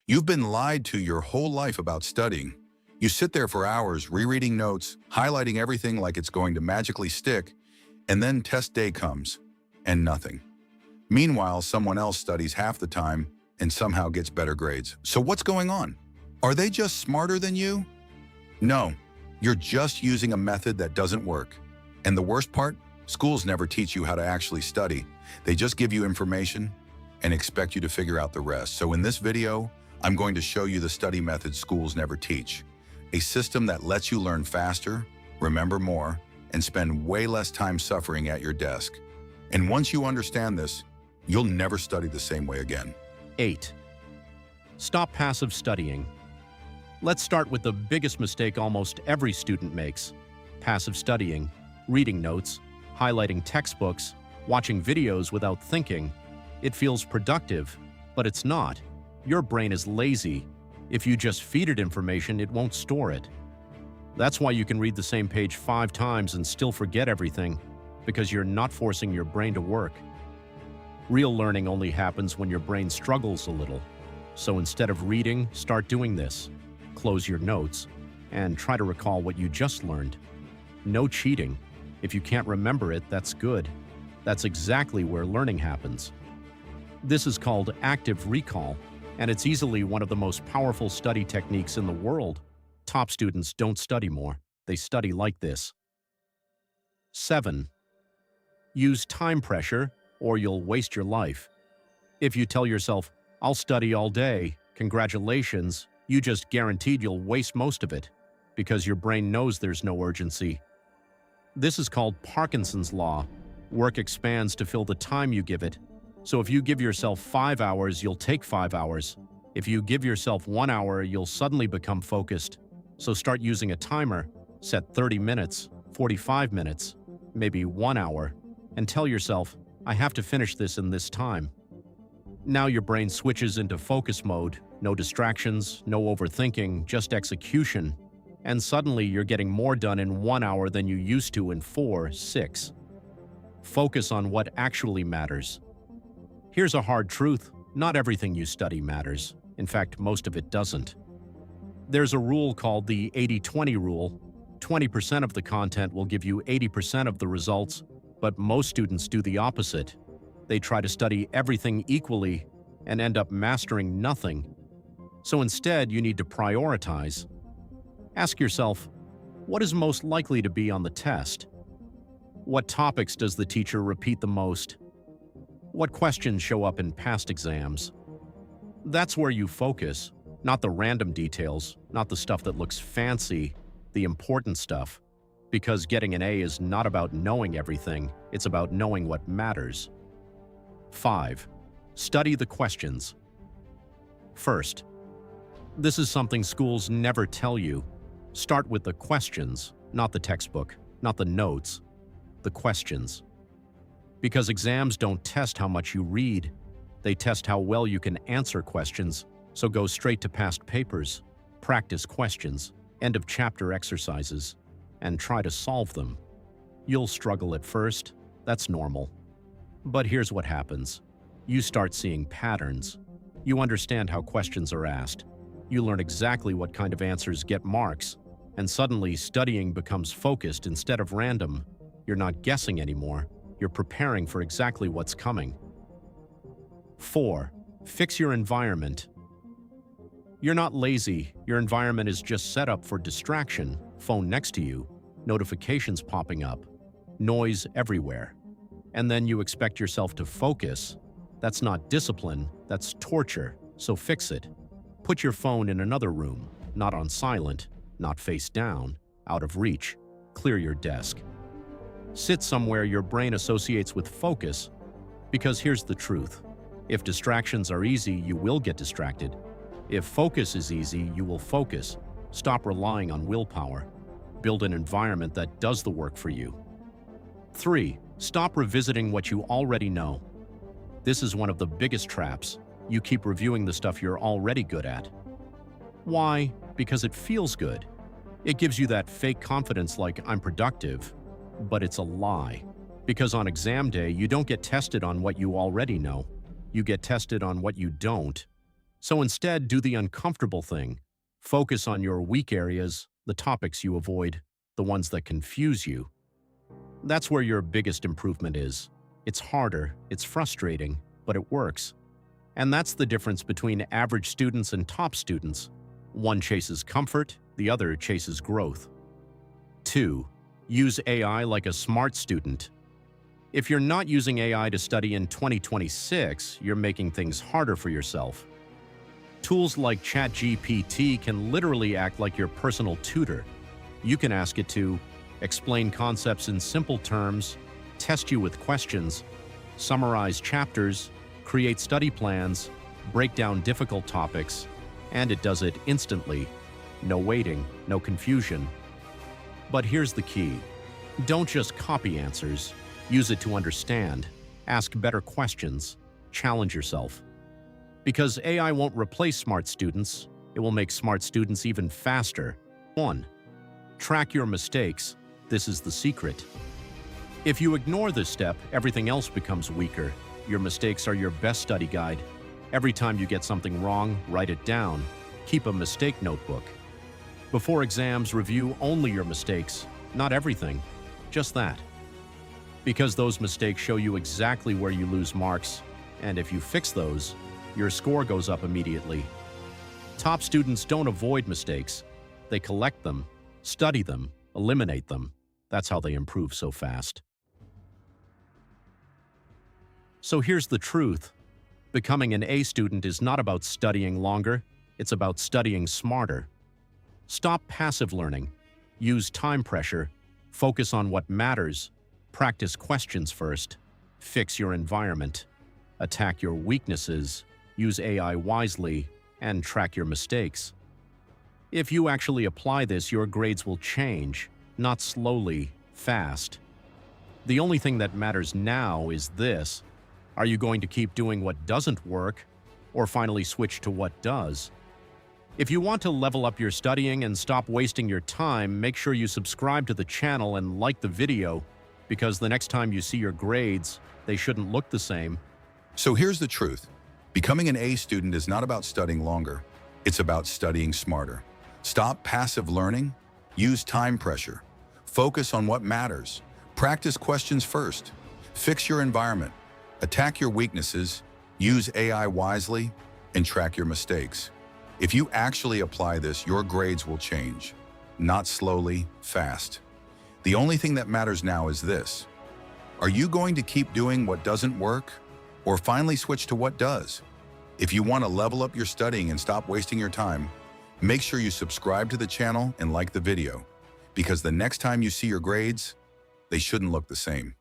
You've been lied to your whole life about studying. You sit there for hours rereading notes, highlighting everything like it's going to magically stick, and then test day comes, and nothing. Meanwhile, someone else studies half the time and somehow gets better grades. So what's going on? Are they just smarter than you? No, you're just using a method that doesn't work. And the worst part? Schools never teach you how to actually study. They just give you information and expect you to figure out the rest. So in this video, I'm going to show you the study method schools never teach. A system that lets you learn faster, remember more, and spend way less time suffering at your desk. And once you understand this, you'll never study the same way again. 8. Stop passive studying. Let's start with the biggest mistake almost every student makes: passive studying, reading notes, highlighting textbooks, watching videos without thinking. It feels productive, but it's not. Your brain is lazy. If you just feed it information, it won't store it. That's why you can read the same page 5 times and still forget everything, because you're not forcing your brain to work. Real learning only happens when your brain struggles a little. So instead of reading, start doing this. Close your notes and try to recall what you just learned. No cheating. If you can't remember it, that's good. That's exactly where learning happens. This is called active recall, and it's easily one of the most powerful study techniques in the world. Top students don't study more. They study like this. 7. Use time pressure, or you'll waste your life. If you tell yourself, "I'll study all day," congratulations, you just guaranteed you'll waste most of it, because your brain knows there's no urgency. This is called Parkinson's law. Work expands to fill the time you give it. So if you give yourself 5 hours, you'll take 5 hours. If you give yourself 1 hour, you'll suddenly become focused. So start using a timer, set 30 minutes, 45 minutes, maybe 1 hour, and tell yourself, "I have to finish this in this time." Now your brain switches into focus mode, no distractions, no overthinking, just execution. And suddenly you're getting more done in 1 hour than you used to in 4, 6. Focus on what actually matters. Here's a hard truth: not everything you study matters. In fact, most of it doesn't. There's a rule called the 80-20 rule. 20% of the content will give you 80% of the results, but most students do the opposite. They try to study everything equally and end up mastering nothing. So instead, you need to prioritize. Ask yourself, what is most likely to be on the test? What topics does the teacher repeat the most? What questions show up in past exams? That's where you focus, not the random details, not the stuff that looks fancy, the important stuff. Because getting an A is not about knowing everything, it's about knowing what matters. 5. Study the questions. First, this is something schools never tell you. Start with the questions, not the textbook, not the notes, the questions. Because exams don't test how much you read, they test how well you can answer questions, so go straight to past papers, practice questions, end of chapter exercises, and try to solve them. You'll struggle at first, that's normal. But here's what happens. You start seeing patterns. You understand how questions are asked. You learn exactly what kind of answers get marks, and suddenly studying becomes focused instead of random. You're not guessing anymore. You're preparing for exactly what's coming. 4. Fix your environment. You're not lazy. Your environment is just set up for distraction. Phone next to you, notifications popping up, noise everywhere. And then you expect yourself to focus. That's not discipline, that's torture, so fix it. Put your phone in another room, not on silent, not face down, out of reach. Clear your desk. Sit somewhere your brain associates with focus, because here's the truth. If distractions are easy, you will get distracted. If focus is easy, you will focus. Stop relying on willpower. Build an environment that does the work for you. 3. Stop revisiting what you already know. This is one of the biggest traps. You keep reviewing the stuff you're already good at. Why? Because it feels good. It gives you that fake confidence like, "I'm productive." But it's a lie. Because on exam day, you don't get tested on what you already know. You get tested on what you don't. So instead, do the uncomfortable thing. Focus on your weak areas, the topics you avoid, the ones that confuse you. That's where your biggest improvement is. It's harder, it's frustrating, but it works. And that's the difference between average students and top students. One chases comfort, the other chases growth. 2. Use AI like a smart student. If you're not using AI to study in 2026, you're making things harder for yourself. Tools like ChatGPT can literally act like your personal tutor. You can ask it to explain concepts in simple terms, test you with questions, summarize chapters, create study plans, break down difficult topics, and it does it instantly. No waiting, no confusion. But here's the key. Don't just copy answers. Use it to understand. Ask better questions. Challenge yourself. Because AI won't replace smart students, it will make smart students even faster. 1. Track your mistakes. This is the secret. If you ignore this step, everything else becomes weaker. Your mistakes are your best study guide. Every time you get something wrong, write it down. Keep a mistake notebook. Before exams, review only your mistakes, not everything, just that. Because those mistakes show you exactly where you lose marks, and if you fix those, your score goes up immediately. Top students don't avoid mistakes. They collect them, study them, eliminate them. That's how they improve so fast. So here's the truth. Becoming an A student is not about studying longer, it's about studying smarter. Stop passive learning. Use time pressure. Focus on what matters. Practice questions first. Fix your environment. Attack your weaknesses. Use AI wisely. And track your mistakes. If you actually apply this, your grades will change, not slowly, fast. The only thing that matters now is this. Are you going to keep doing what doesn't work, or finally switch to what does? If you want to level up your studying and stop wasting your time, make sure you subscribe to the channel and like the video, because the next time you see your grades, they shouldn't look the same. So here's the truth. Becoming an A student is not about studying longer. It's about studying smarter. Stop passive learning. Use time pressure. Focus on what matters. Practice questions first. Fix your environment. Attack your weaknesses. Use AI wisely. And track your mistakes. If you actually apply this, your grades will change. Not slowly, fast. The only thing that matters now is this. Are you going to keep doing what doesn't work, or finally switch to what does? If you want to level up your studying and stop wasting your time, make sure you subscribe to the channel and like the video, because the next time you see your grades, they shouldn't look the same.